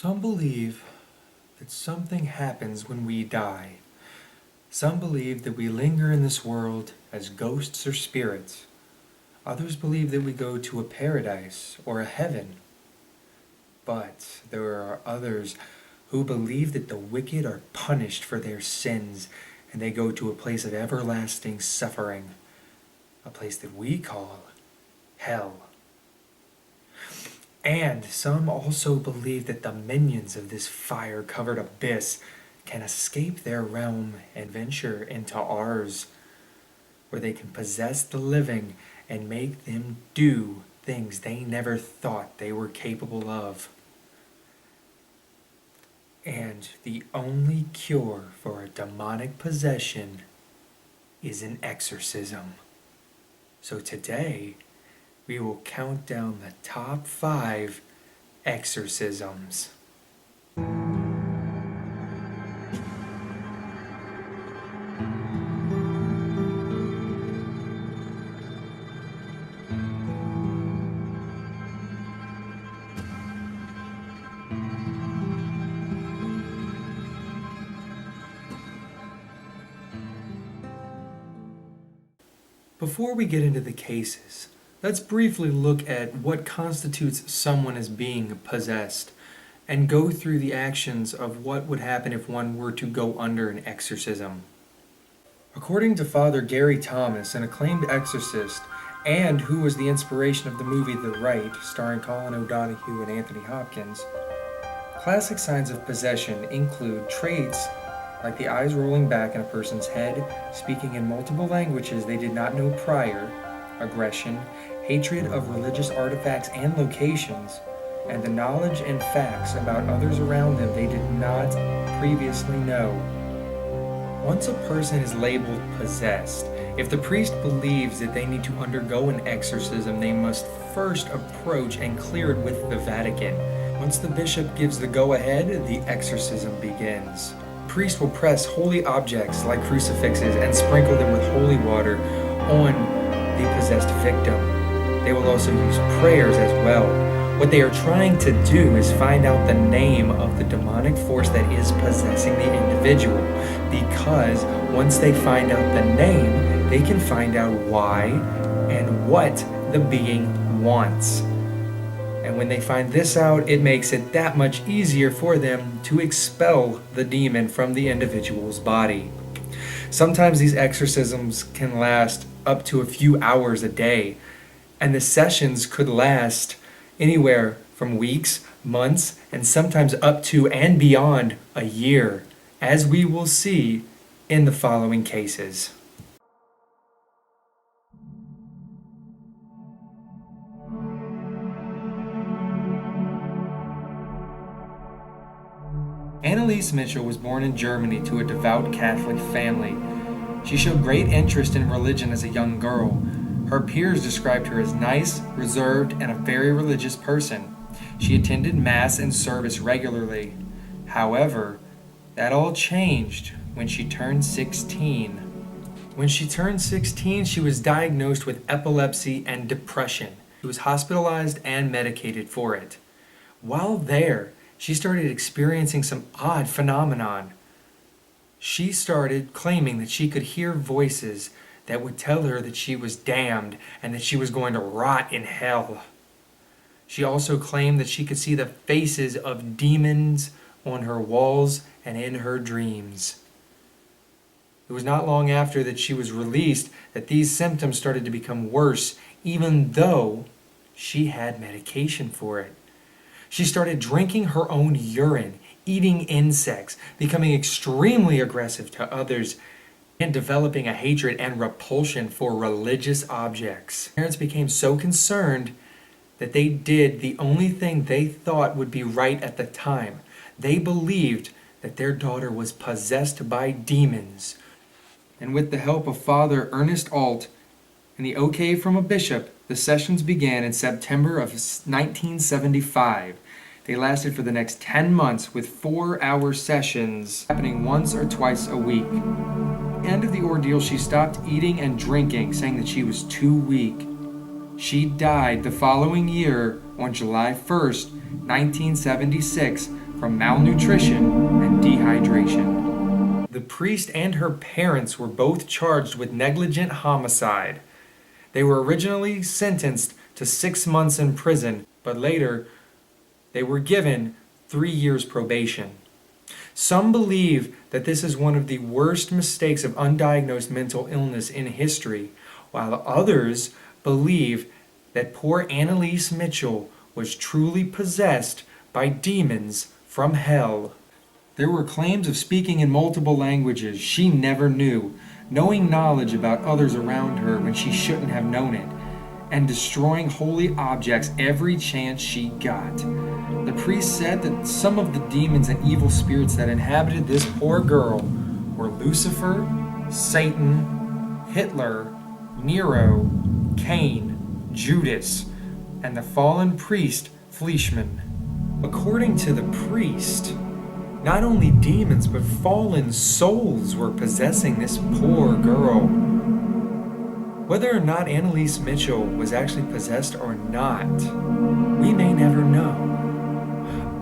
Some believe that something happens when we die. Some believe that we linger in this world as ghosts or spirits. Others believe that we go to a paradise or a heaven. But there are others who believe that the wicked are punished for their sins and they go to a place of everlasting suffering, a place that we call hell. And some also believe that the minions of this fire-covered abyss can escape their realm and venture into ours, where they can possess the living and make them do things they never thought they were capable of. And the only cure for a demonic possession is an exorcism. So today, we will count down the top 5 exorcisms. Before we get into the cases, let's briefly look at what constitutes someone as being possessed and go through the actions of what would happen if one were to go under an exorcism. According to Father Gary Thomas, an acclaimed exorcist, and who was the inspiration of the movie The Rite, starring Colin O'Donoghue and Anthony Hopkins, classic signs of possession include traits like the eyes rolling back in a person's head, speaking in multiple languages they did not know prior, aggression, hatred of religious artifacts and locations, and the knowledge and facts about others around them they did not previously know. Once a person is labeled possessed, if the priest believes that they need to undergo an exorcism, they must first approach and clear it with the Vatican. Once the bishop gives the go-ahead, the exorcism begins. The priest will press holy objects like crucifixes and sprinkle them with holy water on the possessed victim. They will also use prayers as well. What they are trying to do is find out the name of the demonic force that is possessing the individual, because once they find out the name, they can find out why and what the being wants. And when they find this out, it makes it that much easier for them to expel the demon from the individual's body. Sometimes these exorcisms can last up to a few hours a day, and the sessions could last anywhere from weeks, months, and sometimes up to and beyond a year, as we will see in the following cases. Anneliese Mitchell was born in Germany to a devout Catholic family. She showed great interest in religion as a young girl. Her peers described her as nice, reserved, and a very religious person. She attended Mass and service regularly. However, that all changed when she turned 16. When she turned 16, she was diagnosed with epilepsy and depression. She was hospitalized and medicated for it. While there, she started experiencing some odd phenomenon. She started claiming that she could hear voices that would tell her that she was damned and that she was going to rot in hell. She also claimed that she could see the faces of demons on her walls and in her dreams. It was not long after that she was released that these symptoms started to become worse, even though she had medication for it. She started drinking her own urine, eating insects, becoming extremely aggressive to others, and developing a hatred and repulsion for religious objects. Parents became so concerned that they did the only thing they thought would be right at the time. They believed that their daughter was possessed by demons. And with the help of Father Ernest Alt and the okay from a bishop, the sessions began in September of 1975. They lasted for the next 10 months with 4-hour sessions happening once or twice a week. At the end of the ordeal, she stopped eating and drinking, saying that she was too weak. She died the following year on July 1st, 1976, from malnutrition and dehydration. The priest and her parents were both charged with negligent homicide. They were originally sentenced to 6 months in prison, but later they were given 3 years probation. Some believe that this is one of the worst mistakes of undiagnosed mental illness in history, while others believe that poor Annalise Mitchell was truly possessed by demons from hell. There were claims of speaking in multiple languages she never knew, knowing knowledge about others around her when she shouldn't have known it, and destroying holy objects every chance she got. The priest said that some of the demons and evil spirits that inhabited this poor girl were Lucifer, Satan, Hitler, Nero, Cain, Judas, and the fallen priest Fleischmann. According to the priest, not only demons but fallen souls were possessing this poor girl. Whether or not Annalise Mitchell was actually possessed or not, we may never know.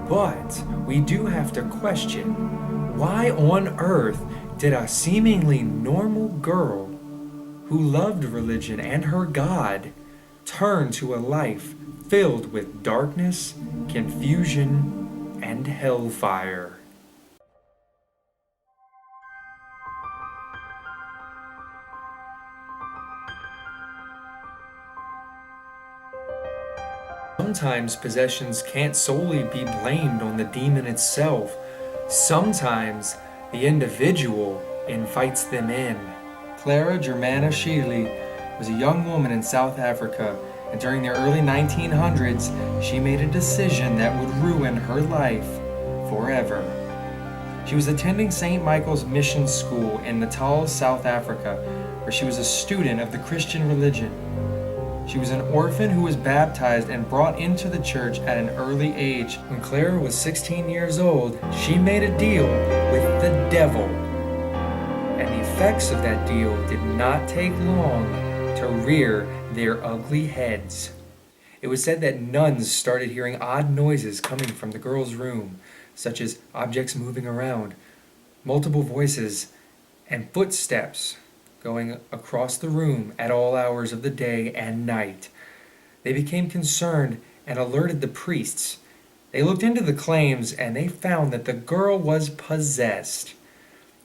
But we do have to question, why on earth did a seemingly normal girl who loved religion and her God turn to a life filled with darkness, confusion, and hellfire? Sometimes possessions can't solely be blamed on the demon itself. Sometimes the individual invites them in. Clara Germanna Schiele was a young woman in South Africa, and during the early 1900s, she made a decision that would ruin her life forever. She was attending St. Michael's Mission School in Natal, South Africa, where she was a student of the Christian religion. She was an orphan who was baptized and brought into the church at an early age. When Clara was 16 years old, she made a deal with the devil. And the effects of that deal did not take long to rear their ugly heads. It was said that nuns started hearing odd noises coming from the girl's room, such as objects moving around, multiple voices, and footsteps going across the room at all hours of the day and night. They became concerned and alerted the priests. They looked into the claims and they found that the girl was possessed.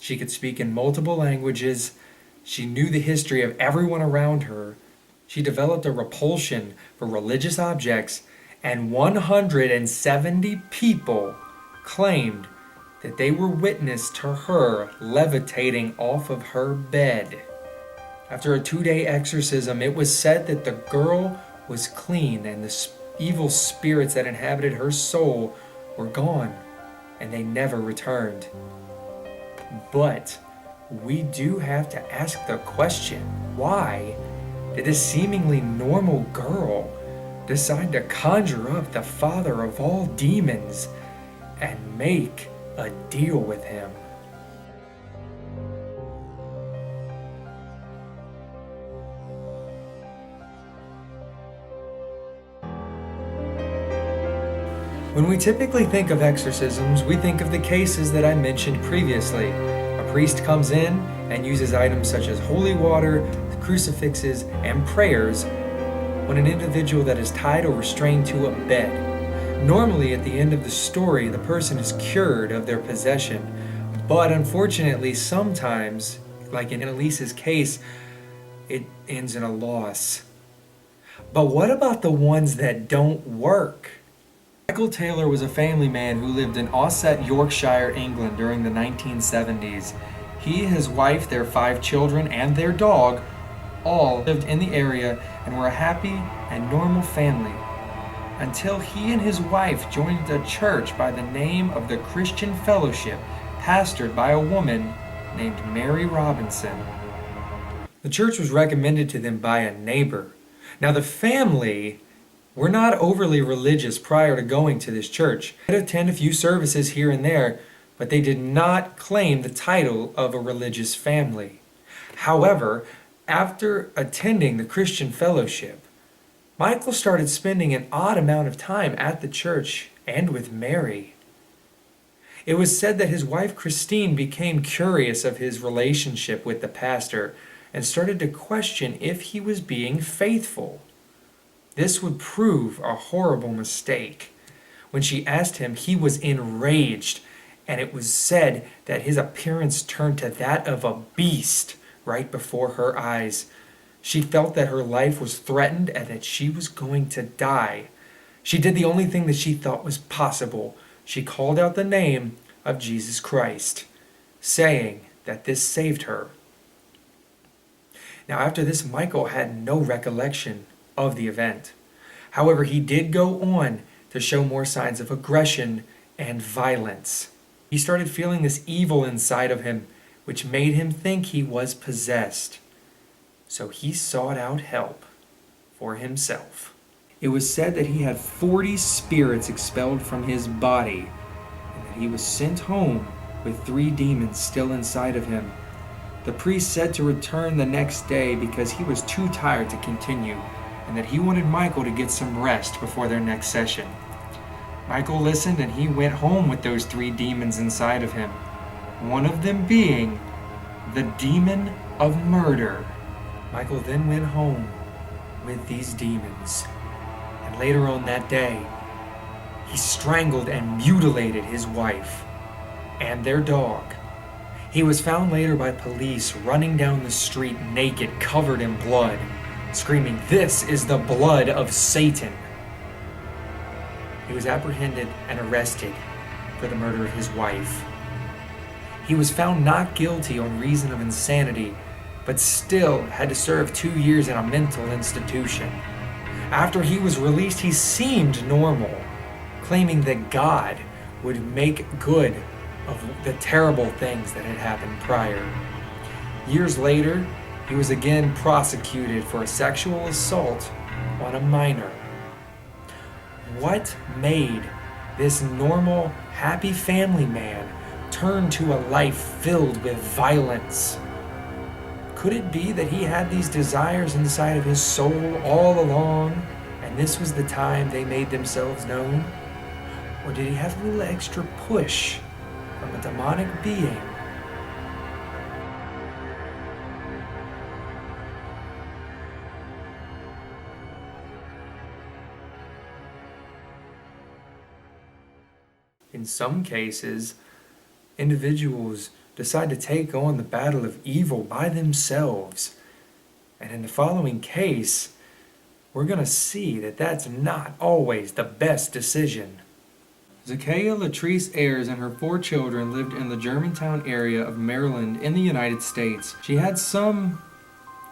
She could speak in multiple languages. She knew the history of everyone around her. She developed a repulsion for religious objects, and 170 people claimed that they were witness to her levitating off of her bed. After a 2-day exorcism, it was said that the girl was clean and the evil spirits that inhabited her soul were gone and they never returned. But we do have to ask the question, why did this seemingly normal girl decide to conjure up the father of all demons and make a deal with him? When we typically think of exorcisms, we think of the cases that I mentioned previously. A priest comes in and uses items such as holy water, crucifixes, and prayers on an individual that is tied or restrained to a bed. Normally, at the end of the story, the person is cured of their possession. But unfortunately, sometimes, like in Annalise's case, it ends in a loss. But what about the ones that don't work? Michael Taylor was a family man who lived in Ossett, Yorkshire, England during the 1970s. He, his wife, their 5 children, and their dog all lived in the area and were a happy and normal family until he and his wife joined a church by the name of the Christian Fellowship, pastored by a woman named Mary Robinson. The church was recommended to them by a neighbor. Now the family were not overly religious prior to going to this church. They would attend a few services here and there, but they did not claim the title of a religious family. However, after attending the Christian Fellowship, Michael started spending an odd amount of time at the church and with Mary. It was said that his wife Christine became curious of his relationship with the pastor and started to question if he was being faithful. This would prove a horrible mistake. When she asked him, he was enraged, and it was said that his appearance turned to that of a beast right before her eyes. She felt that her life was threatened and that she was going to die. She did the only thing that she thought was possible. She called out the name of Jesus Christ, saying that this saved her. Now, after this, Michael had no recollection of the event. However, he did go on to show more signs of aggression and violence. He started feeling this evil inside of him, which made him think he was possessed. So he sought out help for himself. It was said that he had 40 spirits expelled from his body, and that he was sent home with 3 demons still inside of him. The priest said to return the next day because he was too tired to continue, and that he wanted Michael to get some rest before their next session. Michael listened, and he went home with those 3 demons inside of him, one of them being the demon of murder. Michael then went home with these demons, and later on that day, he strangled and mutilated his wife and their dog. He was found later by police running down the street naked, covered in blood, screaming, "This is the blood of Satan." He was apprehended and arrested for the murder of his wife. He was found not guilty on reason of insanity, but still had to serve 2 years in a mental institution. After he was released, he seemed normal, claiming that God would make good of the terrible things that had happened prior. Years later, he was again prosecuted for a sexual assault on a minor. What made this normal, happy family man turn to a life filled with violence? Could it be that he had these desires inside of his soul all along, and this was the time they made themselves known? Or did he have a little extra push from a demonic being? In some cases, individuals decide to take on the battle of evil by themselves. And in the following case, we're going to see that that's not always the best decision. Zookhao Latrice Ayers and her 4 children lived in the Germantown area of Maryland in the United States. She had some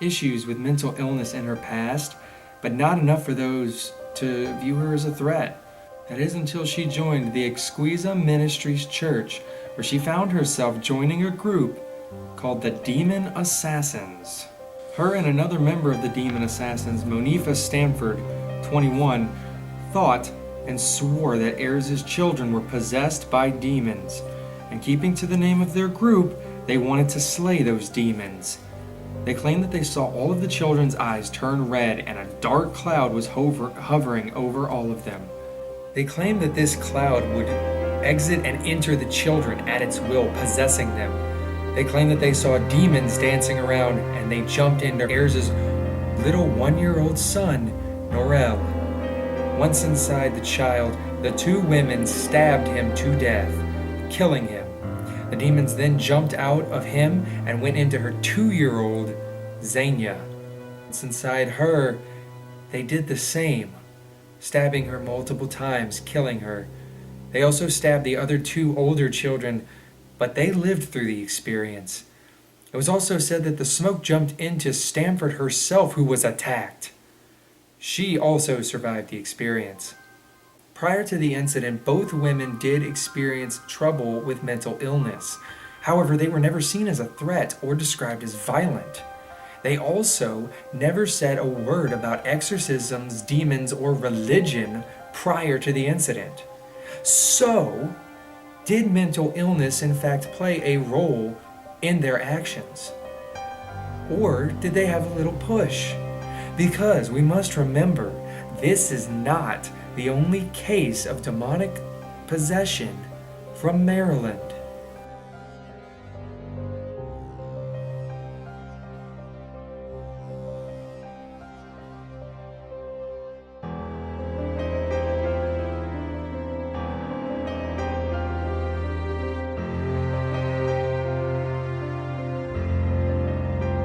issues with mental illness in her past, but not enough for those to view her as a threat. That is until she joined the Exorcism Ministries Church, where she found herself joining a group called the Demon Assassins. Her and another member of the Demon Assassins, Monifa Stanford, 21, thought and swore that Ayers' children were possessed by demons, and keeping to the name of their group, they wanted to slay those demons. They claimed that they saw all of the children's eyes turn red and a dark cloud was hovering over all of them. They claimed that this cloud would exit and enter the children at its will, possessing them. They claimed that they saw demons dancing around, and they jumped into Ayers' little 1-year-old son, Norel. Once inside the child, the 2 women stabbed him to death, killing him. The demons then jumped out of him and went into her 2-year-old, Xenia. Once inside her, they did the same, stabbing her multiple times, killing her. They also stabbed the other 2 older children, but they lived through the experience. It was also said that the smoke jumped into Stanford herself, who was attacked. She also survived the experience. Prior to the incident, both women did experience trouble with mental illness. However, they were never seen as a threat or described as violent. They also never said a word about exorcisms, demons, or religion prior to the incident. So, did mental illness in fact play a role in their actions? Or did they have a little push? Because we must remember, this is not the only case of demonic possession from Maryland.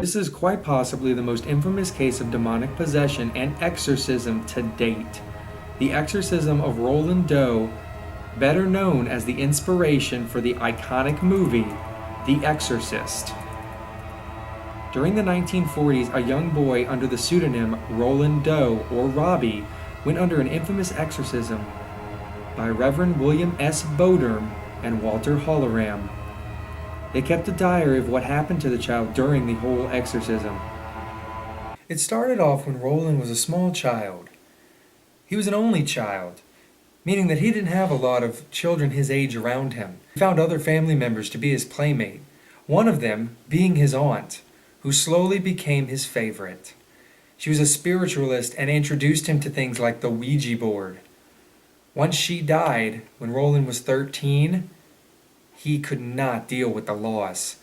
This is quite possibly the most infamous case of demonic possession and exorcism to date. The exorcism of Roland Doe, better known as the inspiration for the iconic movie, The Exorcist. During the 1940s, a young boy under the pseudonym Roland Doe, or Robbie, went under an infamous exorcism by Reverend William S. Boderm and Walter Holleram. They kept a diary of what happened to the child during the whole exorcism. It started off when Roland was a small child. He was an only child, meaning that he didn't have a lot of children his age around him. He found other family members to be his playmate, one of them being his aunt, who slowly became his favorite. She was a spiritualist and introduced him to things like the Ouija board. Once she died, when Roland was 13, he could not deal with the loss.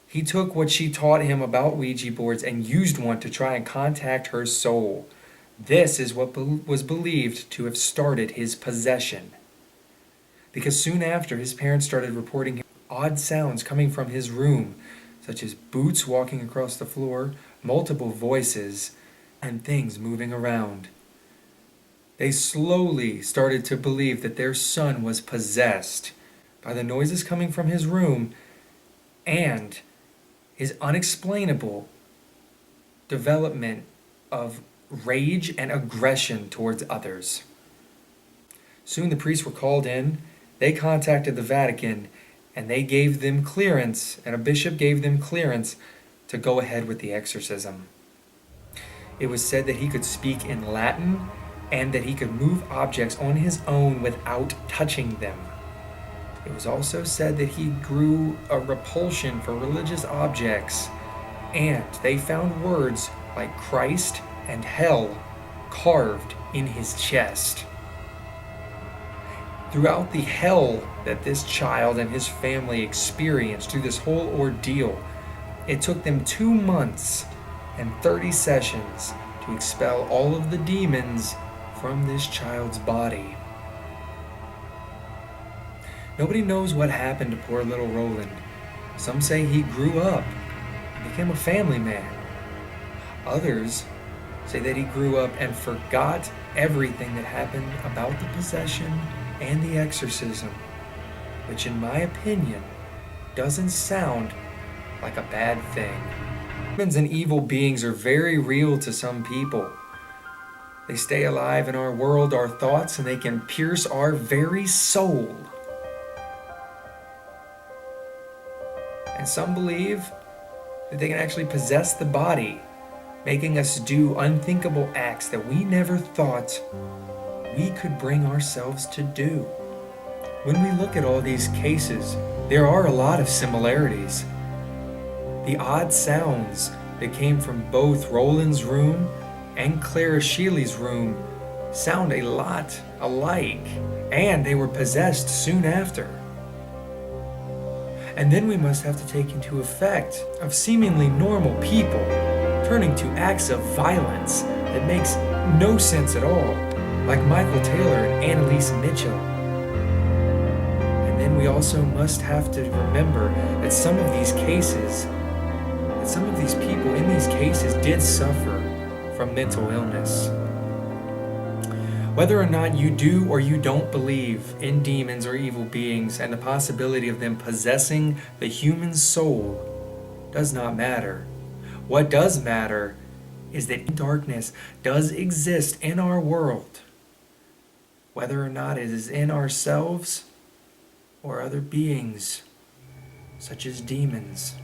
He took what she taught him about Ouija boards and used one to try and contact her soul. This is what was believed to have started his possession. Because soon after, his parents started reporting odd sounds coming from his room, such as boots walking across the floor, multiple voices, and things moving around. They slowly started to believe that their son was possessed by the noises coming from his room and his unexplainable development of rage and aggression towards others. Soon the priests were called in. They contacted the Vatican and they gave them clearance, and a bishop gave them clearance to go ahead with the exorcism. It was said that he could speak in Latin and that he could move objects on his own without touching them. It was also said that he grew a repulsion for religious objects, and they found words like Christ and hell carved in his chest. Throughout the hell that this child and his family experienced through this whole ordeal, it took them 2 months and 30 sessions to expel all of the demons from this child's body. Nobody knows what happened to poor little Roland. Some say he grew up and became a family man. Others say that he grew up and forgot everything that happened about the possession and the exorcism, which in my opinion doesn't sound like a bad thing. Demons and evil beings are very real to some people. They stay alive in our world, our thoughts, and they can pierce our very soul. And some believe that they can actually possess the body, making us do unthinkable acts that we never thought we could bring ourselves to do. When we look at all these cases, there are a lot of similarities. The odd sounds that came from both Roland's room and Clara Schiele's room sound a lot alike, and they were possessed soon after. And then we must have to take into effect of seemingly normal people turning to acts of violence that makes no sense at all, like Michael Taylor and Annalise Mitchell. And then we also must have to remember that some of these people in these cases did suffer from mental illness. Whether or not you do or you don't believe in demons or evil beings and the possibility of them possessing the human soul does not matter. What does matter is that darkness does exist in our world, whether or not it is in ourselves or other beings, such as demons.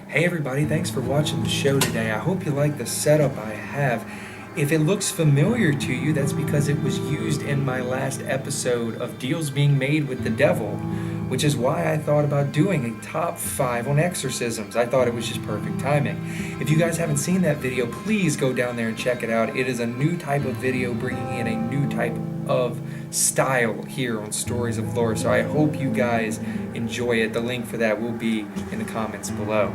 Hey everybody, thanks for watching the show today. I hope you like the setup I have. If it looks familiar to you, that's because it was used in my last episode of Deals Being Made with the Devil, which is why I thought about doing a top 5 on exorcisms. I thought it was just perfect timing. If you guys haven't seen that video, please go down there and check it out. It is a new type of video bringing in a new type of style here on Stories of Lore, so I hope you guys enjoy it. The link for that will be in the comments below.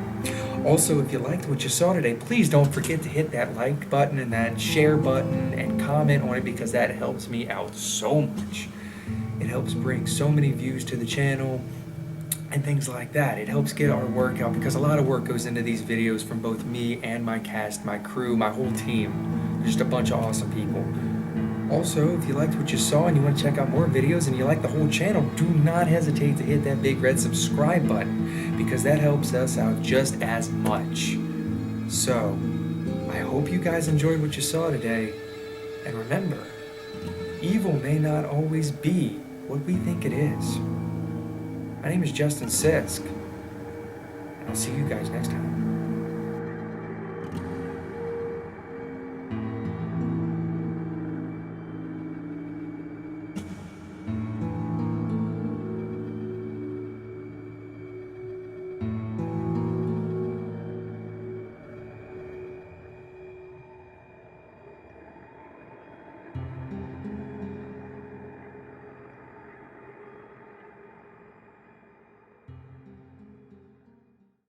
Also, if you liked what you saw today, please don't forget to hit that like button and that share button and comment on it, because that helps me out so much. It helps bring so many views to the channel and things like that. It helps get our work out, because a lot of work goes into these videos from both me and my cast, my crew, my whole team. Just a bunch of awesome people. Also, if you liked what you saw and you want to check out more videos and you like the whole channel, do not hesitate to hit that big red subscribe button, because that helps us out just as much. So, I hope you guys enjoyed what you saw today. And remember, evil may not always be what we think it is. My name is Justin Sisk, and I'll see you guys next time.